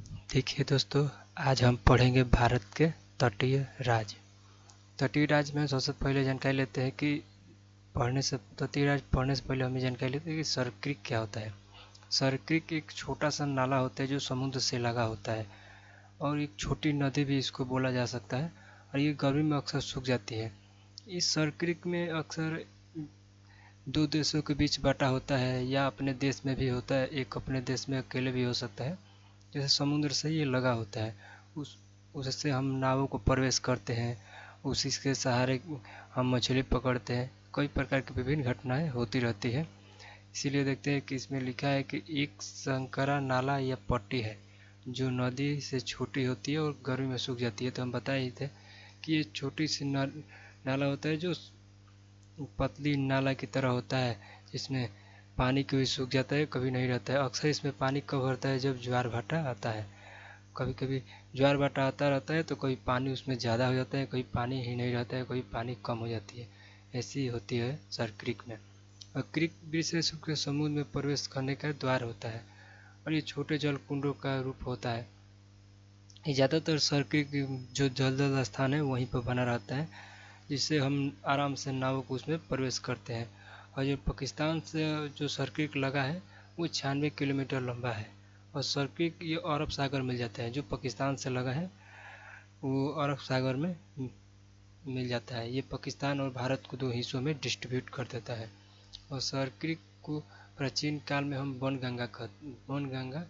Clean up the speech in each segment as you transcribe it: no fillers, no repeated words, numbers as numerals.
देखिए दोस्तों, आज हम पढ़ेंगे भारत के तटीय राज्य। तटीय राज्य में सबसे पहले जानकारी लेते हैं कि तटीय राज्य पढ़ने से पहले हम ये जानकारी लेते हैं कि सर्करिक क्या होता है। सर्करिक एक छोटा सा नाला होता है जो समुद्र से लगा होता है, और एक छोटी नदी भी इसको बोला जा सकता है, और ये गर्मी में अक्सर सूख जाती है। इस सर्करिक में अक्सर दो देशों के बीच बटा होता है, या अपने देश में भी होता है, एक अपने देश में अकेले भी हो सकता है। जैसे समुद्र से ये लगा होता है, उस उससे हम नावों को प्रवेश करते हैं, उसी के सहारे हम मछली पकड़ते हैं। कई प्रकार की विभिन्न घटनाएं होती रहती है। इसीलिए देखते हैं कि इसमें लिखा है कि एक संकरा नाला या पट्टी है जो नदी से छोटी होती है और गर्मी में सूख जाती है। तो हम बताए ही थे कि ये छोटी सी नाला होता है जो पतली नाला की तरह होता है, जिसमें पानी कभी सूख जाता है कभी नहीं रहता है। अक्सर इसमें पानी कब भरता है जब ज्वार भाटा आता है। कभी कभी ज्वार भाटा आता रहता है तो कभी पानी उसमें ज़्यादा हो जाता है, कभी पानी ही नहीं रहता है, कभी पानी कम हो जाती है। ऐसी होती है सर क्रीक में। और क्रीक विशेष रूप से समुद्र में प्रवेश करने का द्वार होता है, और ये छोटे जल कुंडों का रूप होता है। ये ज़्यादातर सर क्रीक जो जलदल स्थान है वहीं पर बना रहता है, जिससे हम आराम से नावों को उसमें प्रवेश करते हैं। और जो पाकिस्तान से जो सर्किट लगा है वो 96 किलोमीटर लंबा है, और सर्किट ये अरब सागर मिल जाता है। जो पाकिस्तान से लगा है वो अरब सागर में मिल जाता है। ये पाकिस्तान और भारत को दो हिस्सों में डिस्ट्रीब्यूट कर देता है। और सर्किट को प्राचीन काल में हम बनगंगा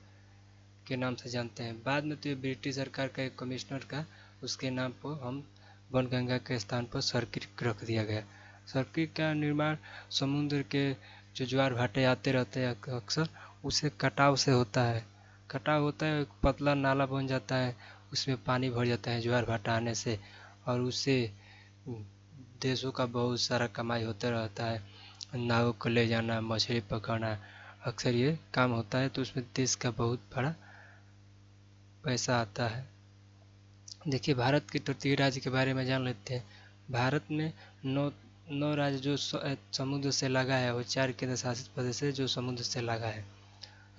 के नाम से जानते हैं। बाद में तो ये ब्रिटिश सरकार का एक कमिश्नर का, उसके नाम पर हम बनगंगा के स्थान पर सर्किट रख दिया गया। सर्किट का निर्माण समुद्र के जो ज्वार भाटे आते रहते हैं अक्सर, उसे कटाव से होता है। कटाव होता है, एक पतला नाला बन जाता है, उसमें पानी भर जाता है ज्वार भाटा आने से, और उससे देशों का बहुत सारा कमाई होता रहता है। नाव को ले जाना, मछली पकड़ना, अक्सर ये काम होता है। तो उसमें देश का बहुत बड़ा पैसा आता है। देखिए, भारत के तटीय राज्य के बारे में जान लेते हैं। भारत में नौ नौ राज्य जो समुद्र से लगा है, और 4 केंद्र शासित प्रदेश है जो समुद्र से लगा है।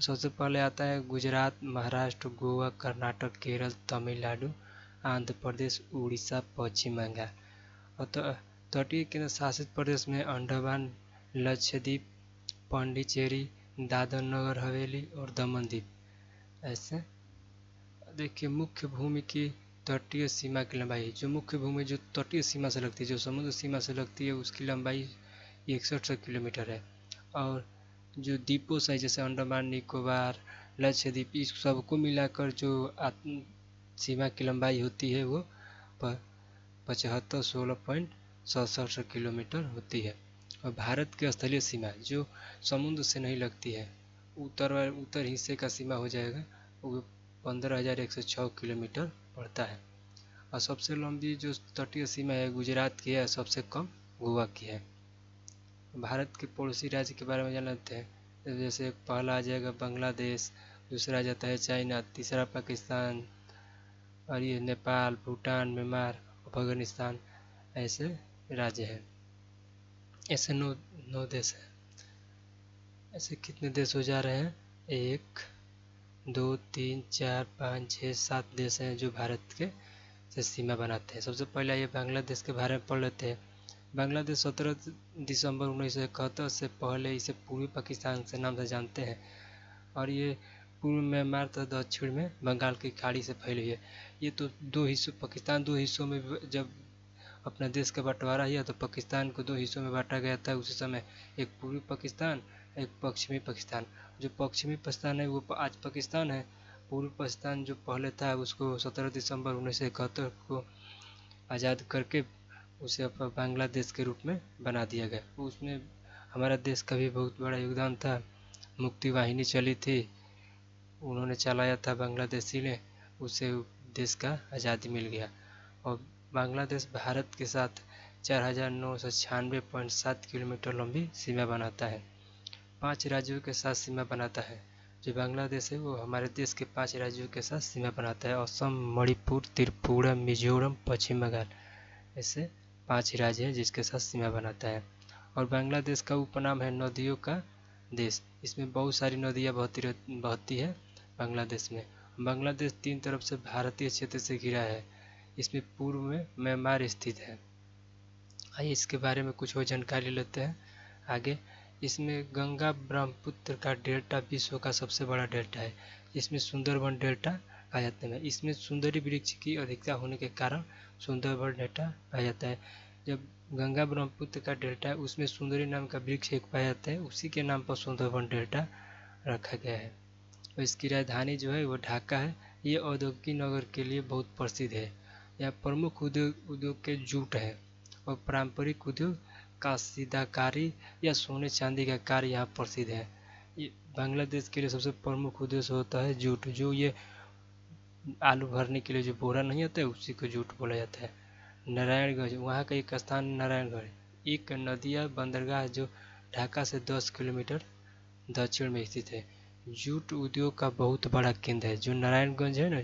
सबसे पहले आता है गुजरात, महाराष्ट्र, गोवा, कर्नाटक, केरल, तमिलनाडु, आंध्र प्रदेश, उड़ीसा, पश्चिम बंगाल। और तटीय केंद्र शासित प्रदेश में अंडमान, लक्षद्वीप, पांडिचेरी, दादर नगर हवेली और दमन द्वीप। ऐसे देखिए, मुख्य भूमि की तटीय सीमा की लंबाई, जो मुख्य भूमि जो तटीय सीमा से लगती है, जो समुद्र सीमा से लगती है, उसकी लंबाई 61 किलोमीटर है। और जो द्वीपों से जैसे अंडमान निकोबार, लक्षद्वीप, इस सबको मिलाकर जो सीमा की लंबाई होती है वो 75 किलोमीटर होती है। और भारत की स्थलीय सीमा जो समुद्र से नहीं लगती है, उत्तर हिस्से का सीमा हो जाएगा, वो 15,106 किलोमीटर पड़ता है। और सबसे लंबी जो तटीय सीमा है गुजरात की है, सबसे कम गोवा की है। भारत के पड़ोसी राज्य के बारे में जान लेते हैं। जैसे पहला आ जाएगा बांग्लादेश, दूसरा आ जाता है चाइना, तीसरा पाकिस्तान, और ये नेपाल, भूटान, म्यांमार, अफगानिस्तान, ऐसे राज्य हैं। ऐसे नौ देश हैं। ऐसे कितने देश हो जा रहे हैं? 1 2 3 4 5 6 7 देश हैं जो भारत के से सीमा बनाते हैं। सबसे पहले ये बांग्लादेश के बारे में पढ़ लेते हैं। बांग्लादेश 17 दिसंबर 1971 से पहले इसे पूर्वी पाकिस्तान से नाम से जानते हैं, और ये पूर्व म्यांमार तथा दक्षिण में बंगाल की खाड़ी से फैली हुई है। ये तो पाकिस्तान दो हिस्सों में जब अपना देश का बंटवारा किया तो पाकिस्तान को दो हिस्सों में बांटा गया था उसी समय, एक पूर्वी पाकिस्तान, एक पश्चिमी पाकिस्तान। जो पश्चिमी पाकिस्तान है वो आज पाकिस्तान है। पूर्वी पाकिस्तान जो पहले था उसको 17 दिसंबर 1971 को आज़ाद करके उसे बांग्लादेश के रूप में बना दिया गया। उसमें हमारा देश का भी बहुत बड़ा योगदान था। मुक्ति वाहिनी चली थी, उन्होंने चलाया था बांग्लादेशी ने, उससे देश का आज़ादी मिल गया। और बांग्लादेश भारत के साथ 4,996.7 किलोमीटर लंबी सीमा बनाता है। 5 राज्यों के साथ सीमा बनाता है। जो बांग्लादेश है वो हमारे देश के 5 राज्यों के साथ सीमा बनाता है। असम, मणिपुर, त्रिपुरा, मिजोरम, पश्चिम बंगाल, ऐसे 5 राज्य हैं जिसके साथ सीमा बनाता है। और बांग्लादेश का उपनाम है नदियों का देश। इसमें बहुत सारी नदियाँ बहती है बांग्लादेश में, बांग्लादेश 3 तरफ से भारतीय क्षेत्र से घिरा है। इसमें पूर्व में म्यांमार स्थित है। आइए इसके बारे में कुछ और जानकारी लेते हैं आगे। इसमें गंगा ब्रह्मपुत्र का डेल्टा विश्व का सबसे बड़ा डेल्टा है। इसमें सुंदरबन डेल्टा पाया जाता है। इसमें सुंदरी वृक्ष की अधिकता होने के कारण सुंदरबन डेल्टा पाया जाता है। जब गंगा ब्रह्मपुत्र का डेल्टा है उसमें सुंदरी नाम का वृक्ष एक पाया जाता है, उसी के नाम पर सुंदरबन डेल्टा रखा गया है। और इसकी राजधानी जो है वो ढाका है। ये औद्योगिक नगर के लिए बहुत प्रसिद्ध है। यहाँ प्रमुख उद्योग के जूट है और पारंपरिक उद्योग काशीदाकारी या सोने चांदी का कार्य यहाँ प्रसिद्ध है। ये बांग्लादेश के लिए सबसे प्रमुख उद्देश्य होता है जूट। जो ये आलू भरने के लिए जो बोरा नहीं आता है उसी को जूट बोला जाता है। नारायणगंज, वहाँ का एक स्थान नारायणगढ़ एक नदिया बंदरगाह जो ढाका से 10 किलोमीटर दक्षिण में स्थित है। जूट उद्योग का बहुत बड़ा केंद्र है। जो नारायणगंज है ना,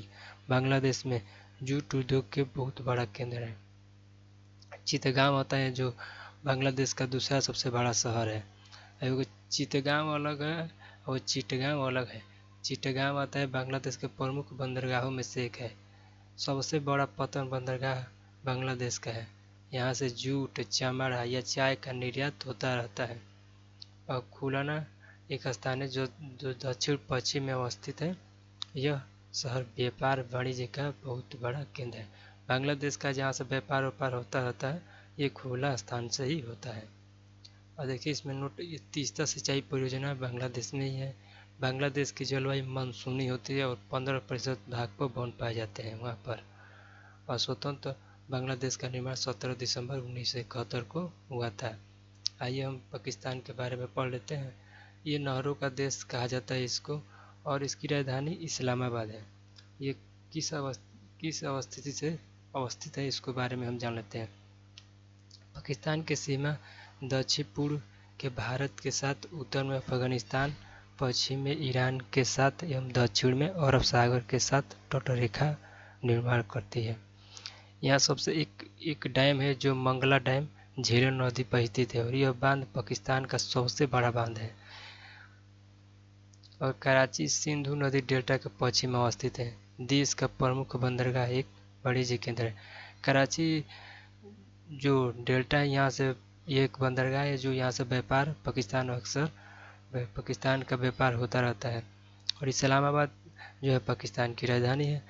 बांग्लादेश में जूट उद्योग के बहुत बड़ा केंद्र है। चितगांव आता है जो बांग्लादेश का दूसरा सबसे बड़ा शहर है। चितगांव अलग है और चिटगांव अलग है। चिटगांव आता है बांग्लादेश के प्रमुख बंदरगाहों में से एक है। सबसे बड़ा पतन बंदरगाह बांग्लादेश का है। यहाँ से जूट, चमड़ा या चाय का निर्यात होता रहता है। और खुलाना एक स्थान है जो दक्षिण पश्चिम में अवस्थित है। यह शहर व्यापार वाणिज्य का बहुत बड़ा केंद्र है। बांग्लादेश का जहाँ से व्यापार होता रहता है ये खुला स्थान से ही होता है। और देखिए इसमें नोट, ये तीस्ता सिंचाई परियोजना बांग्लादेश में ही है। बांग्लादेश की जलवायु मानसूनी होती है और 15% भाग पर वन पाए जाते हैं वहाँ पर। और स्वतंत्र बांग्लादेश का निर्माण 17 दिसंबर 1971 को हुआ था। आइए हम पाकिस्तान के बारे में पढ़ लेते हैं। ये नहरों का देश कहा जाता है इसको और इसकी राजधानी इस्लामाबाद है। ये किस अवस्थिति से अवस्थित है इसके बारे में हम जान लेते हैं। पाकिस्तान की सीमा दक्षिण पूर्व के भारत के साथ, उत्तर में अफगानिस्तान, पश्चिम में ईरान के साथ एवं दक्षिण में अरब सागर के साथ तटरेखा निर्माण करती है। यहाँ सबसे एक डैम है जो मंगला डैम झेलम नदी पर स्थित है और यह बांध पाकिस्तान का सबसे बड़ा बांध है। और कराची सिंधु नदी डेल्टा के पश्चिम में अवस्थित है। देश का प्रमुख बंदरगाह एक वाणिज्य केंद्र है। कराची जो डेल्टा है यहाँ से ये एक बंदरगाह है जो यहाँ से व्यापार पाकिस्तान का व्यापार होता रहता है। और इस्लामाबाद जो है पाकिस्तान की राजधानी है।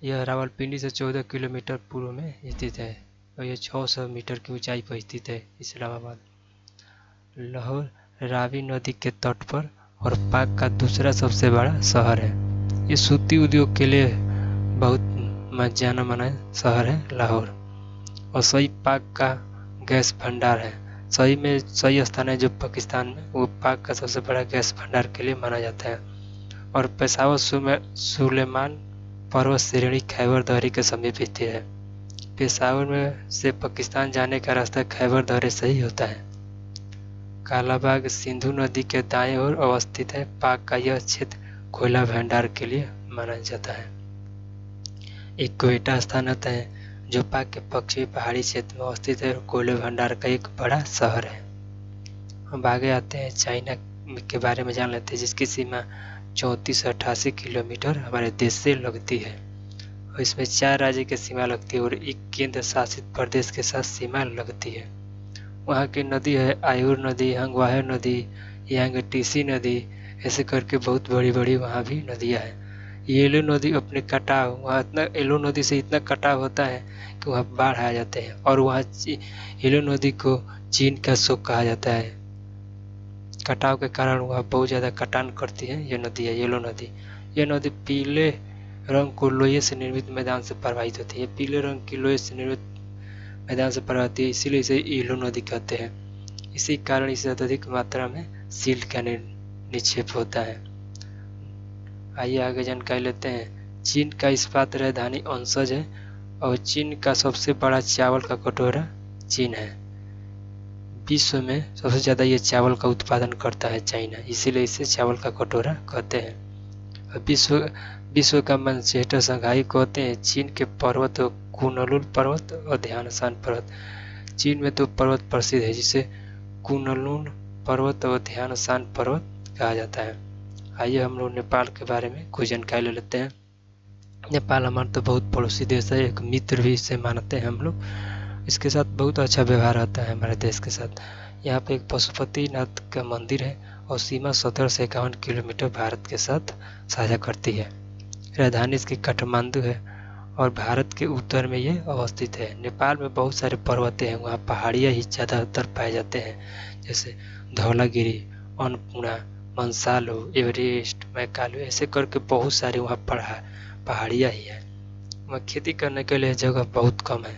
यह रावलपिंडी से 14 किलोमीटर पूर्व में स्थित है और यह 600 मीटर की ऊंचाई पर स्थित है इस्लामाबाद। लाहौर रावी नदी के तट पर और पाक का दूसरा सबसे बड़ा शहर है। ये सूती उद्योग के लिए बहुत जाना माना शहर है लाहौर। और सही पाक का गैस भंडार है। सही स्थान है जो पाकिस्तान में, वो पाक का सबसे बड़ा गैस भंडार के लिए माना जाता है। और पेशावर सुलेमान पर्वत श्रेणी खैबर दर्रे के समीप स्थित है। पेशावर में से पाकिस्तान जाने का रास्ता खैबर दर्रे से ही होता है। कालाबाग सिंधु नदी के दाएं ओर अवस्थित है। पाक का यह क्षेत्र कोयला भंडार के लिए माना जाता है। एक क्वेटा स्थान आता है जो पाक के पश्चिमी पहाड़ी क्षेत्र में अवस्थित है और कोयला भंडार का एक बड़ा शहर है। हम आगे आते हैं, चाइना के बारे में जान लेते हैं जिसकी सीमा 3488 किलोमीटर हमारे देश से लगती है। और इसमें 4 राज्य की सीमा लगती है और एक केंद्र शासित प्रदेश के साथ सीमा लगती है। वहाँ की नदी है आयुर नदी, हंगवाहे नदी, यांगटीसी नदी, ऐसे करके बहुत बड़ी बड़ी वहाँ भी नदियाँ हैं। येलो नदी अपने कटाव, वहाँ इतना येलो नदी से इतना कटाव होता है कि वहाँ बाढ़ आ जाते हैं। और वहाँ येलो नदी को चीन का शोक कहा जाता है। कटाव के कारण वहाँ बहुत ज़्यादा कटान करती है ये नदी है येलो नदी। यह नदी पीले रंग को लोहे से निर्मित मैदान से प्रवाहित होती है। पीले रंग की लोहे से निर्मित मैदान से प्रवाहित है, इसीलिए इसे येलो नदी कहते हैं। इसी कारण इसे अत्यधिक मात्रा में सील का निक्षेप होता है। आइए आगे जानकारी लेते हैं। चीन का इस्पात राजधानी अंशज है और चीन का सबसे बड़ा चावल का कटोरा चीन है। विश्व में सबसे ज़्यादा ये चावल का उत्पादन करता है चाइना, इसीलिए इसे चावल का कटोरा कहते हैं। विश्व का मैनचेस्टर शंघाई कहते हैं। चीन के पर्वत कुनलुन पर्वत और ध्यानशान पर्वत। चीन में तो पर्वत प्रसिद्ध है जिसे कुनलुन पर्वत और ध्यानशान पर्वत कहा जाता है। आइए हम लोग नेपाल के बारे में कुछ जानकारी ले लेते हैं। नेपाल हमारा तो बहुत पड़ोसी देश है, एक मित्र भी इसे मानते हैं हम लोग। इसके साथ बहुत अच्छा व्यवहार होता है हमारे देश के साथ। यहाँ पे एक पशुपतिनाथ का मंदिर है और सीमा 17 से 51 किलोमीटर भारत के साथ साझा करती है। राजधानी इसकी काठमांडू है और भारत के उत्तर में ये अवस्थित है। नेपाल में बहुत सारे पर्वतें हैं, वहाँ पहाड़ियाँ ही ज़्यादातर पाए जाते हैं, जैसे धौलागिरी, अन्नपूर्णा, मंसालो, एवरेस्ट, मैकालो, ऐसे करके बहुत सारे वहाँ पहाड़ियाँ ही हैं। वहाँ खेती करने के लिए जगह बहुत कम है।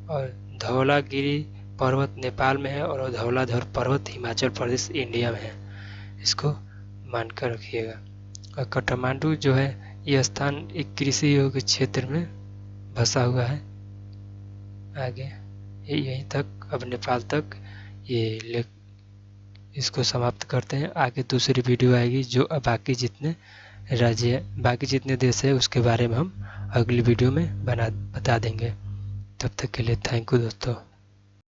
और धौलागिरी पर्वत नेपाल में है और धौलाधर पर्वत हिमाचल प्रदेश इंडिया में है, इसको मानकर रखिएगा। और काठमांडू जो है यह स्थान एक कृषि योग्य क्षेत्र में बसा हुआ है। आगे यहीं तक, अब नेपाल तक ये इसको समाप्त करते हैं। आगे दूसरी वीडियो आएगी जो बाकी जितने देश है उसके बारे में हम अगली वीडियो में बता देंगे। तब तक के लिए थैंक यू दोस्तों।